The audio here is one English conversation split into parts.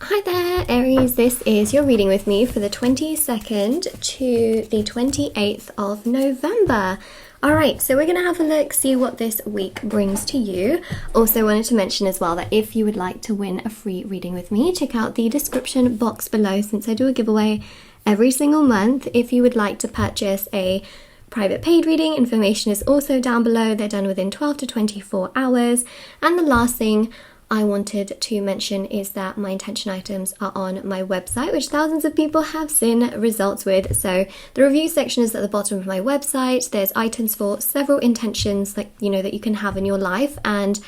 Hi there, Aries. This is your reading with me for the 22nd to the 28th of November. Alright, so we're going to have a look, see what this week brings to you. Also wanted to mention as well that if you would like to win a free reading with me, check out the description box below since I do a giveaway every single month. If you would like to purchase a private paid reading, information is also down below. They're done within 12 to 24 hours. And the last thing I wanted to mention is that my intention items are on my website, which thousands of people have seen results with. So the review section is at the bottom of my website. There's items for several intentions, like, you know, that you can have in your life. And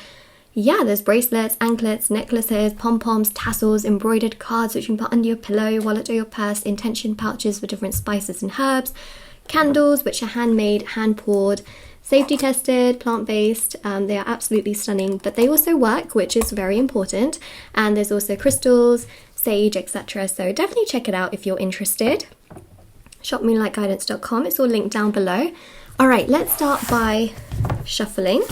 yeah, there's bracelets, anklets, necklaces, pom-poms, tassels, embroidered cards which you can put under your pillow, your wallet or your purse, intention pouches for different spices and herbs, candles which are handmade, hand poured, safety tested, plant-based. They are absolutely stunning, but they also work, which is very important. And there's also crystals, sage, etc. So definitely check it out if you're interested. Shop moonlightguidance.com. It's all linked down below. All right, let's start by shuffling.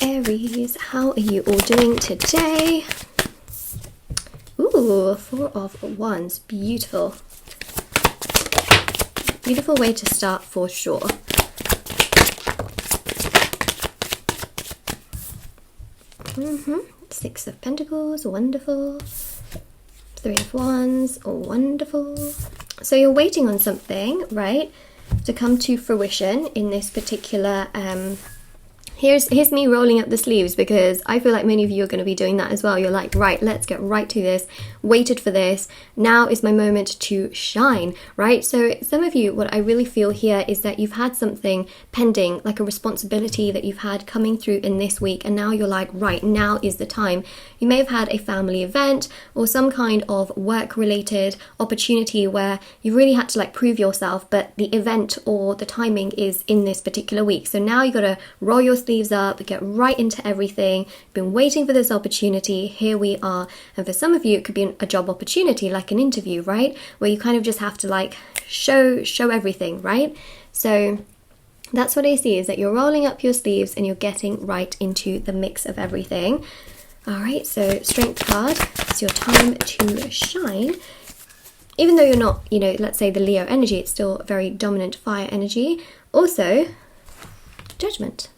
Aries, how are you all doing today? Ooh, 4 of Wands. Beautiful. Beautiful way to start for sure. Six of Pentacles, wonderful. 3 of Wands, wonderful. So you're waiting on something, right, to come to fruition in this particular Here's me rolling up the sleeves, because I feel like many of you are going to be doing that as well. You're like, right, let's get right to this. Waited for this. Now is my moment to shine, right? So some of you, what I really feel here is that you've had something pending, like a responsibility that you've had coming through in this week. And now you're like, right, now is the time. You may have had a family event or some kind of work-related opportunity where you really had to like prove yourself, but the event or the timing is in this particular week. So now you got to roll your sleeves up, get right into everything. Been waiting for this opportunity. Here we are. And for some of you, it could be a job opportunity, like an interview, right? Where you kind of just have to like show everything, right? So that's what I see, is that you're rolling up your sleeves and you're getting right into the mix of everything. All right, so Strength card, it's your time to shine. Even though you're not, you know, let's say the Leo energy, it's still very dominant fire energy. Also, Judgment.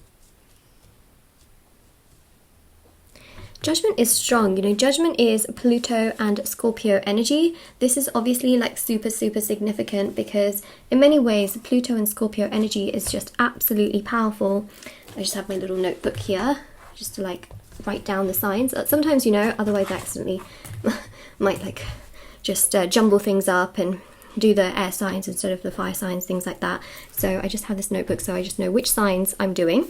Judgment is strong, you know, Judgment is Pluto and Scorpio energy. This is obviously like super significant because in many ways, Pluto and Scorpio energy is just absolutely powerful. I just have my little notebook here just to like write down the signs. Sometimes, you know, otherwise I accidentally might like just jumble things up and do the air signs instead of the fire signs, things like that. So I just have this notebook so I just know which signs I'm doing.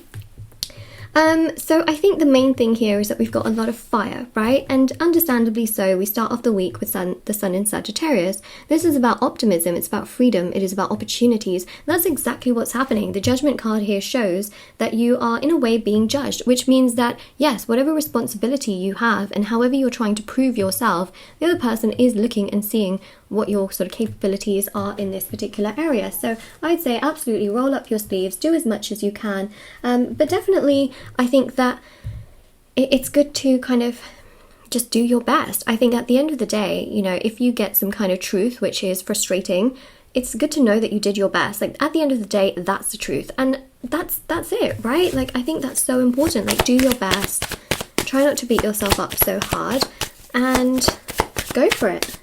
So I think the main thing here is that we've got a lot of fire, right? And understandably so, we start off the week with the sun in Sagittarius. This is about optimism, it's about freedom, it is about opportunities. That's exactly what's happening. The Judgment card here shows that you are in a way being judged, which means that yes, whatever responsibility you have and however you're trying to prove yourself, the other person is looking and seeing what your sort of capabilities are in this particular area. So I'd say absolutely roll up your sleeves, do as much as you can, but definitely I think that it's good to kind of just do your best. I think at the end of the day, you know, if you get some kind of truth which is frustrating, it's good to know that you did your best. Like at the end of the day, that's the truth, and that's it, right? Like I think that's so important. Like do your best, try not to beat yourself up so hard, and go for it.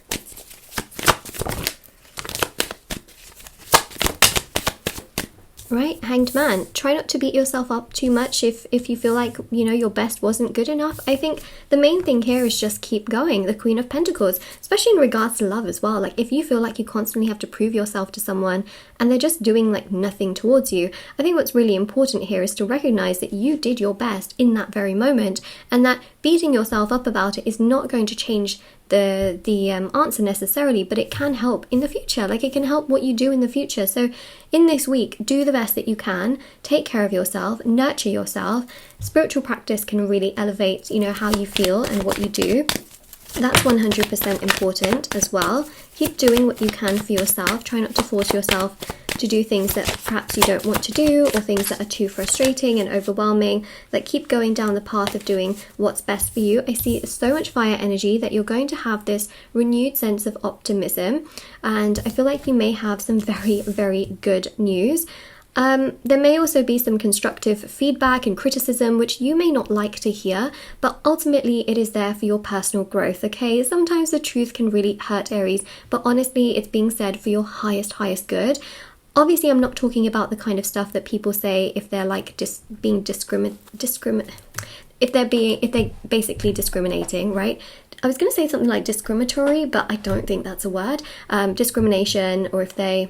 Right, Hanged Man. Try not to beat yourself up too much if you feel like, you know, your best wasn't good enough. I think the main thing here is just keep going. The Queen of Pentacles, especially in regards to love as well. Like if you feel like you constantly have to prove yourself to someone and they're just doing like nothing towards you, I think what's really important here is to recognize that you did your best in that very moment, and that beating yourself up about it is not going to change the answer necessarily, but it can help in the future. Like it can help what you do in the future. So in this week, do the best that you can, take care of yourself, nurture yourself. Spiritual practice can really elevate, you know, how you feel and what you do. That's 100% important as well. Keep doing what you can for yourself. Try not to force yourself to do things that perhaps you don't want to do, or things that are too frustrating and overwhelming. Like, keep going down the path of doing what's best for you. I see so much fire energy that you're going to have this renewed sense of optimism, and I feel like you may have some very, very good news. There may also be some constructive feedback and criticism which you may not like to hear, but ultimately it is there for your personal growth, okay? Sometimes the truth can really hurt, Aries, but honestly it's being said for your highest good. Obviously I'm not talking about the kind of stuff that people say if they're like if they're basically discriminating, right? I was going to say something like discriminatory, but I don't think that's a word. Discrimination, or if they,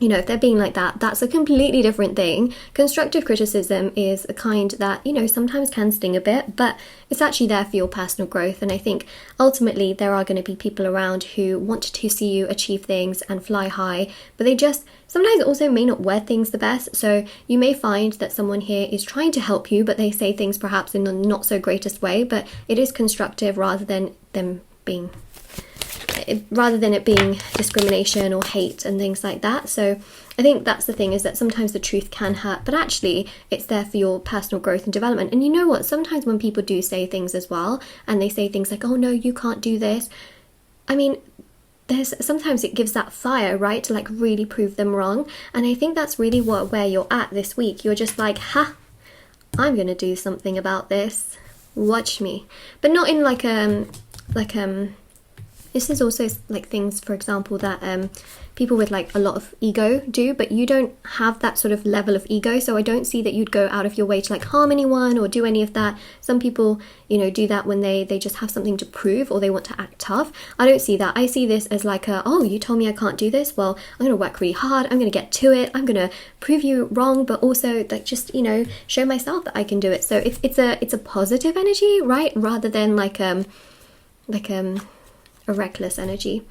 you know, if they're being like that, that's a completely different thing. Constructive criticism is a kind that, you know, sometimes can sting a bit, but it's actually there for your personal growth. And I think ultimately there are going to be people around who want to see you achieve things and fly high, but they just sometimes also may not word things the best. So you may find that someone here is trying to help you, but they say things perhaps in the not so greatest way, but it is constructive rather than it being discrimination or hate and things like that. So I think that's the thing, is that sometimes the truth can hurt, but actually it's there for your personal growth and development. And you know what, sometimes when people do say things as well, and they say things like, oh no, you can't do this, I mean, sometimes it gives that fire, right, to like really prove them wrong. And I think that's really where you're at this week. You're just like, I'm gonna do something about this, watch me. But not in this is also like things, for example, that people with like a lot of ego do, but you don't have that sort of level of ego, so I don't see that you'd go out of your way to like harm anyone or do any of that. Some people, you know, do that when they just have something to prove or they want to act tough. I don't see that. I see this as like oh, you told me I can't do this, well, I'm gonna work really hard, I'm gonna get to it, I'm gonna prove you wrong, but also like just, you know, show myself that I can do it. So it's a positive energy, right, rather than like a reckless energy.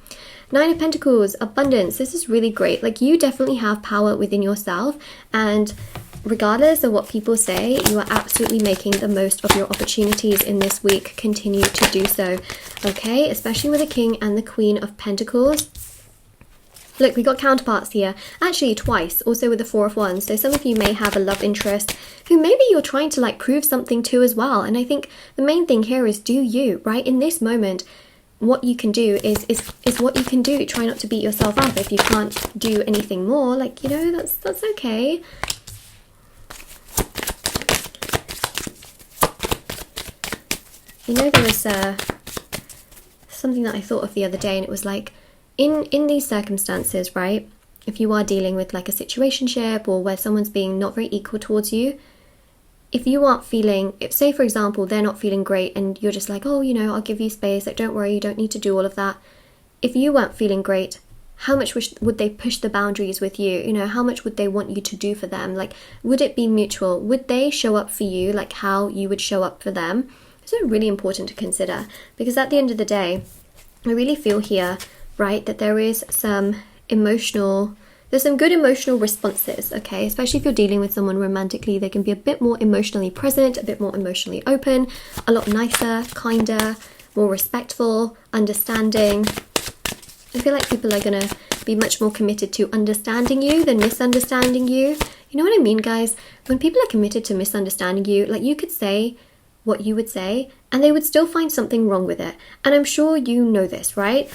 9 of Pentacles, abundance. This is really great. Like, you definitely have power within yourself, and regardless of what people say, you are absolutely making the most of your opportunities in this week. Continue to do so, okay? Especially with the King and the Queen of Pentacles. Look, we got counterparts here, actually twice, also with the 4 of Wands. So some of you may have a love interest who maybe you're trying to like prove something to as well. And I think the main thing here is do you, right? In this moment, what you can do is what you can do. Try not to beat yourself up if you can't do anything more. Like, you know, that's okay. You know, there was something that I thought of the other day, and it was like, in these circumstances, right, if you are dealing with like a situationship or where someone's being not very equal towards you, if you aren't feeling, say for example, they're not feeling great and you're just like, oh, you know, I'll give you space, like don't worry, you don't need to do all of that. If you weren't feeling great, how much would they push the boundaries with you? You know, how much would they want you to do for them? Like, would it be mutual? Would they show up for you like how you would show up for them? It's really important to consider, because at the end of the day, I really feel here, right, that there is some there's some good emotional responses, okay? Especially if you're dealing with someone romantically, they can be a bit more emotionally present, a bit more emotionally open, a lot nicer, kinder, more respectful, understanding. I feel like people are gonna be much more committed to understanding you than misunderstanding you. You know what I mean, guys? When people are committed to misunderstanding you, like you could say what you would say and they would still find something wrong with it. And I'm sure you know this, right?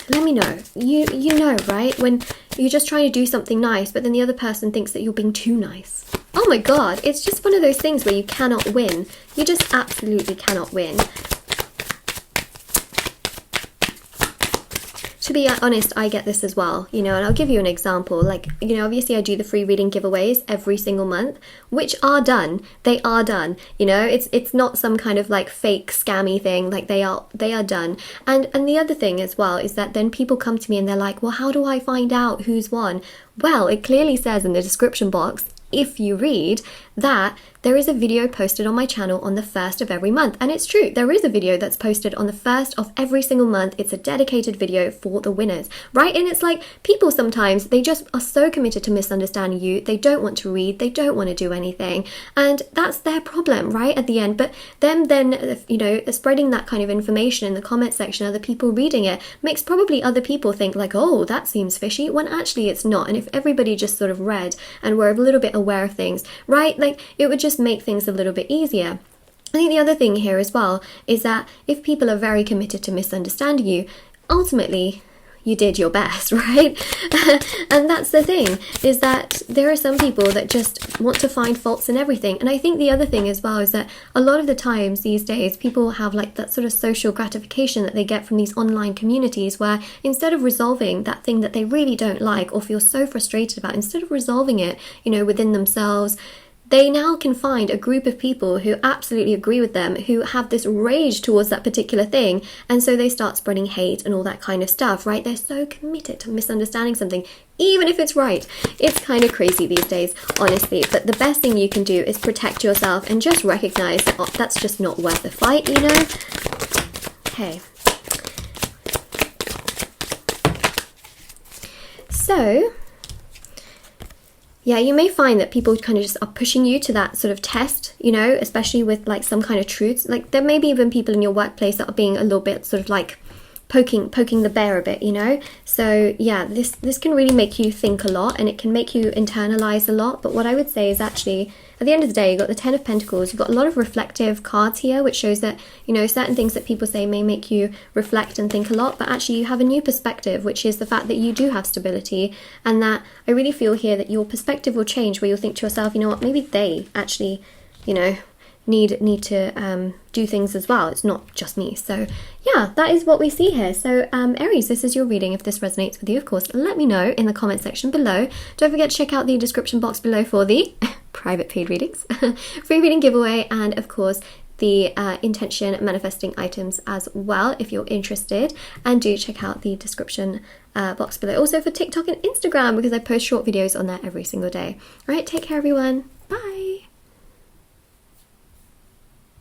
Let me know. You know, right? When you're just trying to do something nice, but then the other person thinks that you're being too nice. Oh my God, it's just one of those things where you cannot win. You just absolutely cannot win. To be honest, I get this as well, you know, and I'll give you an example. Like, you know, obviously I do the free reading giveaways every single month, which are done. They are done, you know, it's not some kind of like fake scammy thing. Like they are done. And the other thing as well is that then people come to me and they're like, well, how do I find out who's won? Well, it clearly says in the description box, if you read, that there is a video posted on my channel on the 1st of every month. And it's true, there is a video that's posted on the 1st of every single month. It's a dedicated video for the winners, right? And it's like, people sometimes, they just are so committed to misunderstanding you. They don't want to read, they don't want to do anything. And that's their problem, right, at the end. But them then, you know, spreading that kind of information in the comment section, other people reading it, makes probably other people think like, oh, that seems fishy, when actually it's not. And if everybody just sort of read and were a little bit aware of things, right, like, it would just make things a little bit easier. I think the other thing here as well is that if people are very committed to misunderstanding you, ultimately you did your best, right? And that's the thing, is that there are some people that just want to find faults in everything. And I think the other thing as well is that a lot of the times these days, people have like that sort of social gratification that they get from these online communities, where instead of resolving that thing that they really don't like or feel so frustrated about, instead of resolving it, you know, within themselves, they now can find a group of people who absolutely agree with them, who have this rage towards that particular thing, and so they start spreading hate and all that kind of stuff, right? They're so committed to misunderstanding something, even if it's right. It's kind of crazy these days, honestly, but the best thing you can do is protect yourself and just recognize that, oh, that's just not worth the fight, you know? Okay. So yeah, you may find that people kind of just are pushing you to that sort of test, you know, especially with like some kind of truths. Like there may be even people in your workplace that are being a little bit sort of like poking the bear a bit, you know. So yeah, this can really make you think a lot, and it can make you internalize a lot. But what I would say is actually, at the end of the day, you've got the 10 of Pentacles, you've got a lot of reflective cards here, which shows that, you know, certain things that people say may make you reflect and think a lot, but actually you have a new perspective, which is the fact that you do have stability, and that I really feel here that your perspective will change, where you'll think to yourself, you know what, maybe they actually, you know, need to do things as well. It's not just me. So yeah, that is what we see here. So Aries, this is your reading. If this resonates with you, of course, let me know in the comment section below. Don't forget to check out the description box below for the private paid readings, free reading giveaway, and of course the intention manifesting items as well, if you're interested. And do check out the description box below also for TikTok and Instagram, because I post short videos on there every single day. All right, take care everyone.